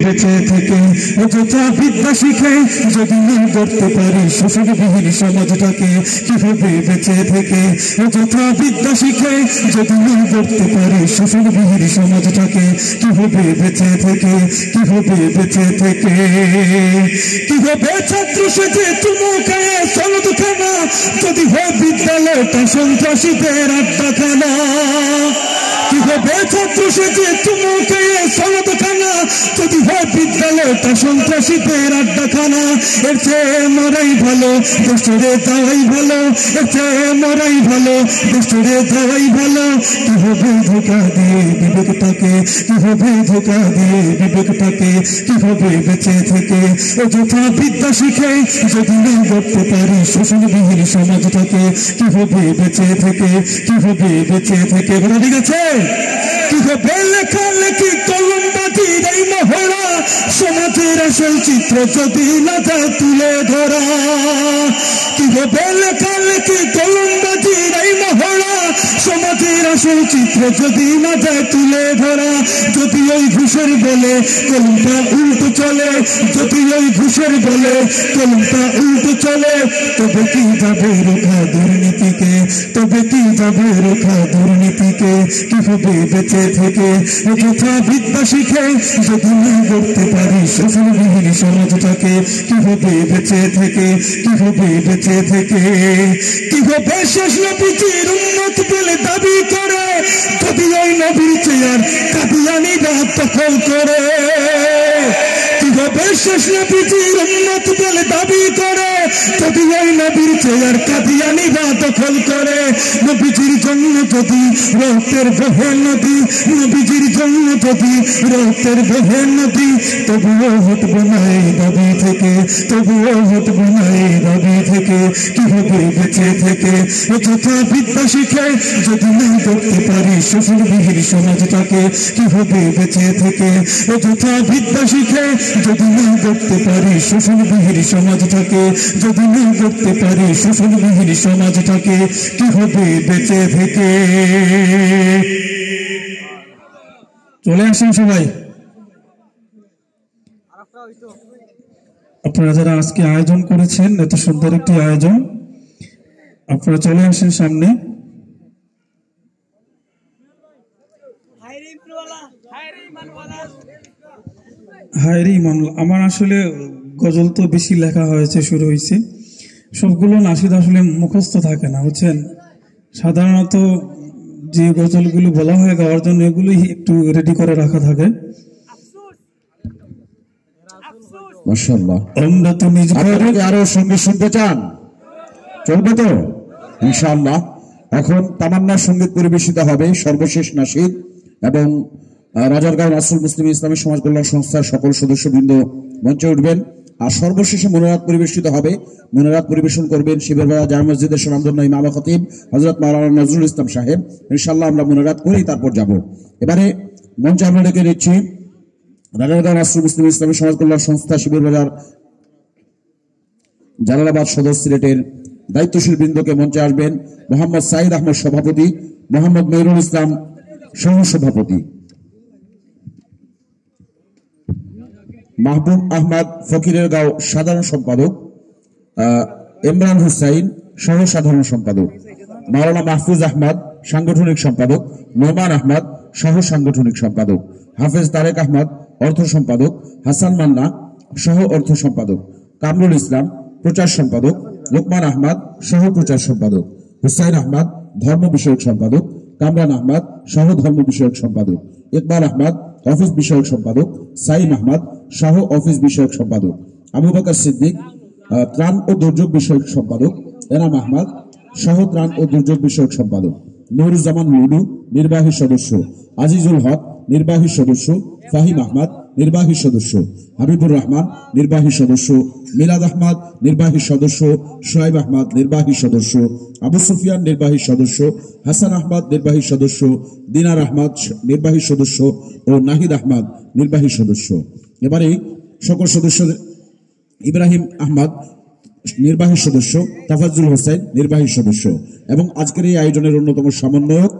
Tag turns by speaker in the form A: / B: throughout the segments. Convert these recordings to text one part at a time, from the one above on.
A: বেঁচে থেকে অযথা বিদ্যা শিখে যদি না করতে পারি শোষণবিহীন সমাজটাকে, কিভাবে বেঁচে থেকে অযথা বিদ্যা শিখে যদি না করতে পারি শোষণবিহীন সমাজটাকে, কিভাবে বেঁচে থেকে, কিভাবে বেঁচে থেকে, কিভাবে ছাত্র সেজে চুমুখায় সনদখানা যদি হয় বিদ্যালয়টা সন্ত্রাসীদের আড্ডাখানা, কিভাবে ছাত্র সেজে চুমুখায় সনদখানা যদি হয় বিদ্যালয়টা সন্ত্রাসীদের আড্ডাখানা। এর চেয়ে মরাই ভালো, দেশে যাওয়াই ভালো, এর চেয়ে মরাই ভালো, দেশে যাওয়াই ভালো। কিভাবে ধোঁকা দিয়ে বিবেকটাকে, কিভাবে ধোঁকা দিয়ে বিবেকটাকে, কিভাবে বেঁচে থেকে অযথা বিদ্যা শিখে যদি না করতে পারি শোষণবিহীন সমাজটাকে, কিভাবে বেঁচে থেকে, কিভাবে বেঁচে থেকে। বলা ঠিক আছে? কিভাবে লেখালেখি কলমবাজির এই মহড়া সমাজের আসল চিত্র যদি না যায় তুলে ধরা, কিভাবে লেখালেখি কলমবাজির এই মহড়া সমাজের আসল চিত্র যদি না যায় তুলে ধরা। যদি ওই ঘুষের বলে কলমটা উল্টো চলে, যদি ওই ঘুষের বলে কলমটা উল্টো চলে, তবে কি যাবে রোখা দুর্নীতিকে, তবে কি যাবে রোখা দুর্নীতিকে। কিভাবে বেঁচে থেকে অযথা বিদ্যা শিখে যদি না করতে পারি শোষণবিহীন সমাজটাকে, কিভাবে বেঁচে থেকে, কিভাবে বেঁচে থেকে। কিভাবে শেষ নবীজির উম্মত বলে দাবি করে যদি ওই নবীর চেয়ার কাদিয়ানীরা দখল করে, কিভাবে শেষ নবীজির উম্মত বলে দাবি করে যদি ওই নবীর চেয়ার কাদিয়ানীরা দখল করে। নবীজির জন্য যদি রক্তের বহে নদী, নবীজির জন্য যদি রক্তের বহে নদী, তবুও হটবো না এই দাবি থেকে, তবুও হটবো না এই দাবি থেকে। কিভাবে বেঁচে থেকে অযথা বিদ্যা শিখে যদি না করতে পারি শোষণবিহীন সমাজটাকে, কিভাবে বেঁচে থেকে অযথা বিদ্যা শিখে যদি না করতে পারি শোষণবিহীন সমাজটাকে, যদি না করতে পারি শোষণবিহীন সমাজটাকে, কিভাবে বেঁচে থেকে। চলে আসেন সবাই, আপনারা যারা আজকে আয়োজন করেছেন, এত সুন্দর একটি আয়োজন, আপনারা চলে আসেন সামনে। হায়রে ইমান, আমার আসলে গজল তো বেশি লেখা হয়েছে, শুরু হয়েছে, সবগুলো নাশিদ আসলে মুখস্থ থাকে না, বুঝছেন। সাধারণত যে গজলগুলো বলা হয় গাওয়ার জন্য এগুলোই একটু রেডি করে রাখা থাকে।
B: মাশাআল্লাহ।
A: আমরা তো নিজ ঘরে
B: আরো সঙ্গীত শুনতে চান? চলবে তো ইনশাআল্লাহ। এখন তামান্না সঙ্গীত পরিবেশিত হবে, সর্বশেষ নাশিদ এবং রাজারগাঁও রাসূল মুসলিম ইসলামী সমাজ কল্যাণ সংস্থার সকল সদস্যবৃন্দ মঞ্চে উঠবেন। আর সর্বশেষে মুনারাত পরিবেশিত হবে। মুনারাত পরিবেশন করবেন শিবেরবাজার জামে মসজিদের সুনামধন্য ইমাম খতিব হযরত মাওলানা নজরুল ইসলাম সাহেব। ইনশাআল্লাহ আমরা মুনারাত করেই তারপর যাব। এবারে মঞ্চে আমরা ডেকে নিচ্ছি রাজারগাঁও রাসূল মুসলিম ইসলামী সমাজ কল্যাণ সংস্থা শিবেরবাজার জালালাবাদ সদর সিলেটের দায়িত্বশীল বৃন্দকে। মঞ্চে আসবেন মোহাম্মদ সাইদ আহমদ সভাপতি, মোহাম্মদ মেহরুল ইসলাম সহ সভাপতি, মাহবুব আহমদ ফকিরের গাঁও সাধারণ সম্পাদক, ইমরান হুসাইন সহ সাধারণ সম্পাদক, মাওলানা মাহফুজ আহমদ সাংগঠনিক সম্পাদক, নোমান আহমদ সহ সাংগঠনিক সম্পাদক, হাফেজ তারেক আহমদ অর্থ সম্পাদক, হাসান মান্না সহ অর্থ সম্পাদক, কামরুল ইসলাম প্রচার সম্পাদক, লোকমান আহমদ সহ প্রচার সম্পাদক, হুসাইন আহমদ ধর্ম বিষয়ক সম্পাদক, কামরান আহমদ সহ ধর্ম বিষয়ক সম্পাদক, ইকবাল আহমদ অফিস বিষয়ক সম্পাদক, সাইম আহমদ সহ অফিস বিষয়ক সম্পাদক, আবু বকর সিদ্দিক ত্রাণ ও দুর্যোগ বিষয়ক সম্পাদক, এনাম আহমদ সহ ত্রাণ ও দুর্যোগ বিষয়ক সম্পাদক, নুরুজ্জামান লুডু নির্বাহী সদস্য, আজিজুল হক নির্বাহী সদস্য, ফাহিম আহমদ নির্বাহী সদস্য, হাবিবুর রহমান নির্বাহী সদস্য, মিলাদ আহমদ নির্বাহী সদস্য, সোহাইব আহমদ নির্বাহী সদস্য, আবু সুফিয়ান নির্বাহী সদস্য, হাসান আহমদ নির্বাহী সদস্য, দিনার আহমদ নির্বাহী সদস্য ও নাহিদ আহমদ নির্বাহী সদস্য। এবারে সকল সদস্যদের ইব্রাহিম আহমদ নির্বাহী সদস্য, তাফাজ্জুল হোসেন নির্বাহী সদস্য এবং আজকের এই আয়োজনের অন্যতম সমন্বয়ক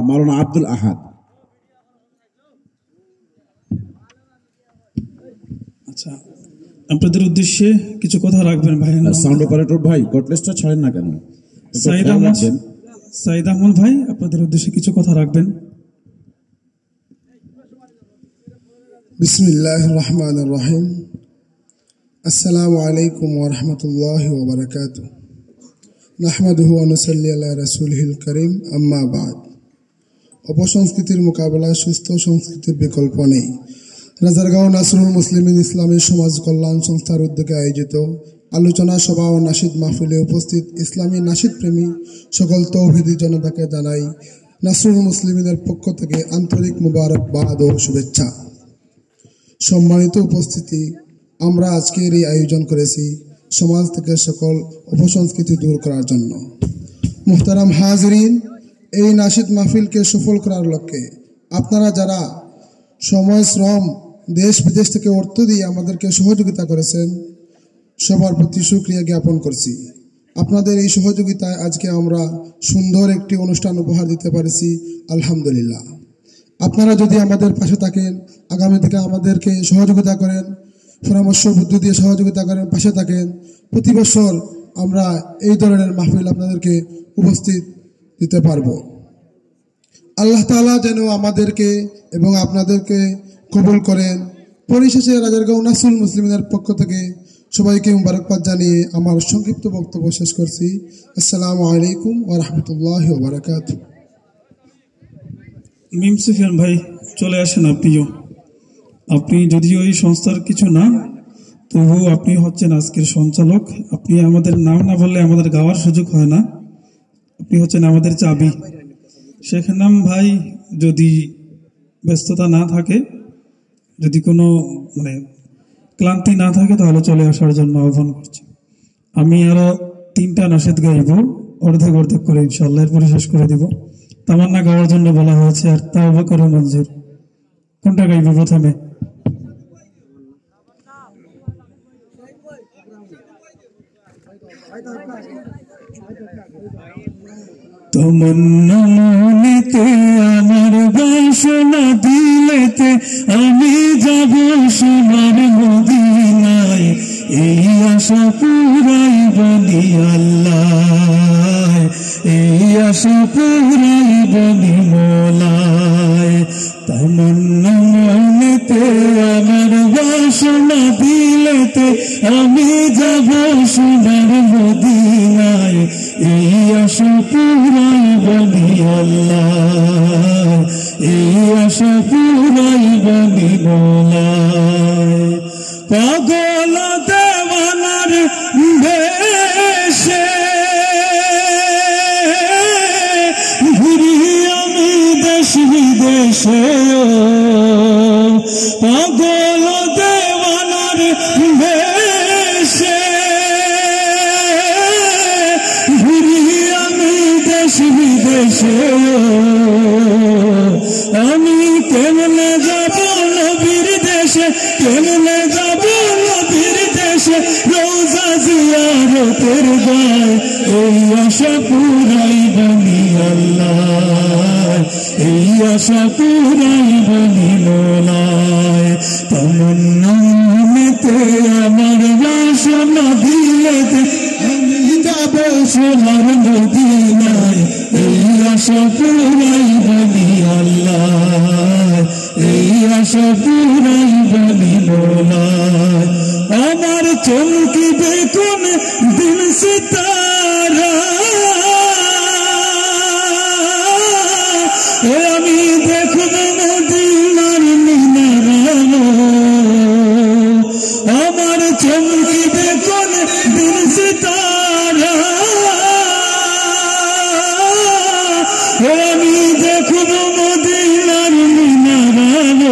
B: মাওলানা আব্দুল আহাদ।
A: আচ্ছা, আপনাদের উদ্দেশ্যে কিছু কথা রাখবেন ভাই।
B: সাউন্ড অপারেটর ভাই কটলেসটা ছাড়েন না কেন?
A: সাইদ আহমদ ভাই আপনাদের উদ্দেশ্যে কিছু কথা রাখবেন।
C: বিসমিল্লাহির রহমানির রহিম। আসসালামু আলাইকুম ওয়া রাহমাতুল্লাহি ওয়া বারাকাতুহু। নাহমাদুহু ওয়া নুসাল্লি আলা রাসূলিহিল কারীম, আম্মা বা'দ। অপসংস্কৃতির মোকাবেলায় সুস্থ সংস্কৃতির বিকল্প নেই। রাজারগাঁও নাসরুল মুসলিমিন ইসলামী সমাজ কল্যাণ সংস্থার উদ্যোগে আয়োজিত আলোচনা সভা ও নাশিদ মাহফিলে উপস্থিত ইসলামী নাশিদ প্রেমী সকল তৌহিদি জনতাকে জানাই নাসরুল মুসলিমিনের পক্ষ থেকে আন্তরিক মুবারকবাদ ও শুভেচ্ছা। সম্মানিত উপস্থিতি, আমরা আজকের এই আয়োজন করেছি সমাজ থেকে সকল অপসংস্কৃতি দূর করার জন্য। মুহতারাম হাজরিন, এই নাশিদ মাহফিলকে সফল করার লক্ষ্যে আপনারা যারা সময়, শ্রম, দেশ বিদেশ থেকে অর্থ দিয়ে আমাদেরকে সহযোগিতা করেছেন, সবার প্রতি শুকরিয়া জ্ঞাপন করছি। আপনাদের এই সহযোগিতায় আজকে আমরা সুন্দর একটি অনুষ্ঠান উপহার দিতে পেরেছি, আলহামদুলিল্লাহ। আপনারা যদি আমাদের পাশে থাকেন, আগামী থেকে আমাদেরকে সহযোগিতা করেন, পরামর্শ বুদ্ধি দিয়ে সহযোগিতা করেন, পাশে থাকেন, প্রতি বছর আমরা এই ধরনের মাহফিল আপনাদেরকে উপস্থিত দিতে পারবো। আল্লাহ তাআলা যেন আমাদেরকে এবং আপনাদেরকে কবুল করেন। পরিশেষে রাজারগাঁও নাসরুল মুসলিমিনের পক্ষ থেকে সবাইকে মুবারকবাদ জানিয়ে আমার সংক্ষিপ্ত বক্তব্য শেষ করছি। আসসালামু আলাইকুম ওয়া রাহমাতুল্লাহি ওয়া বারাকাতুহু।
A: মিম সুফিয়ান ভাই চলে আসেন। আপনি যদিও এই সংস্থার কিছু না, তবু আপনি হচ্ছেন আজকের সঞ্চালক। আপনি আমাদের নাম না বললে আমাদের গাওয়ার সুযোগ হয় না। আপনি হচ্ছেন আমাদের চাবি। শেখ নাম ভাই যদি ব্যস্ততা না থাকে, যদি কোনো ক্লান্তি না থাকে, তাহলে চলে আসার জন্য আহ্বান করছি। আমি আরো 3টা নাশিদ গাইব, অর্ধেক অর্ধেক করে ইনশাআল্লাহ, এরপরে শেষ করে দিব। তামান্না গাওয়ার জন্য বলা হয়েছে, আর তাওবা করো মঞ্জুর। কোনটা গাইব প্রথমে? তমন্না মনেতে আমার বাসনা দিলেতে, আমি যাব সোনার মদিনায়, এই আশা পুরাই বলি আল্লাহ, এই আশা পুরাই বলি মোলায়। তমন্না মনেতে আমার বাসনা দিলেতে, আমি যাব সোনার মদিনায়, এই আশা পুরাই বলি আল্লাহ, এই আশা পুরাই বলি মোলায়। পাগল দেওয়ানার বেশে ঘুরি আমি দেশ বিদেশে, পাগল দেওয়ানার বেশে ঘুরি আমি দেশ বিদেশে। আমি কেমনে যাব নবীর দেশে, কেমনে যাব নবীর দেশে, রোজা জিয়ারতের গায়, এই আশা পুরাই বলি আল্লাহ, এই আশা পুরাই বলি মোলায়। তমন্না মনেতে আমার বাসনা দিলেতে, আমি যাব সোনার মদিনায়, এই আশা পুরাই বলি আল্লাহ, এই আশা পুরাই বলি মোলায়। আমার চমকিবে কোন দিন সিতা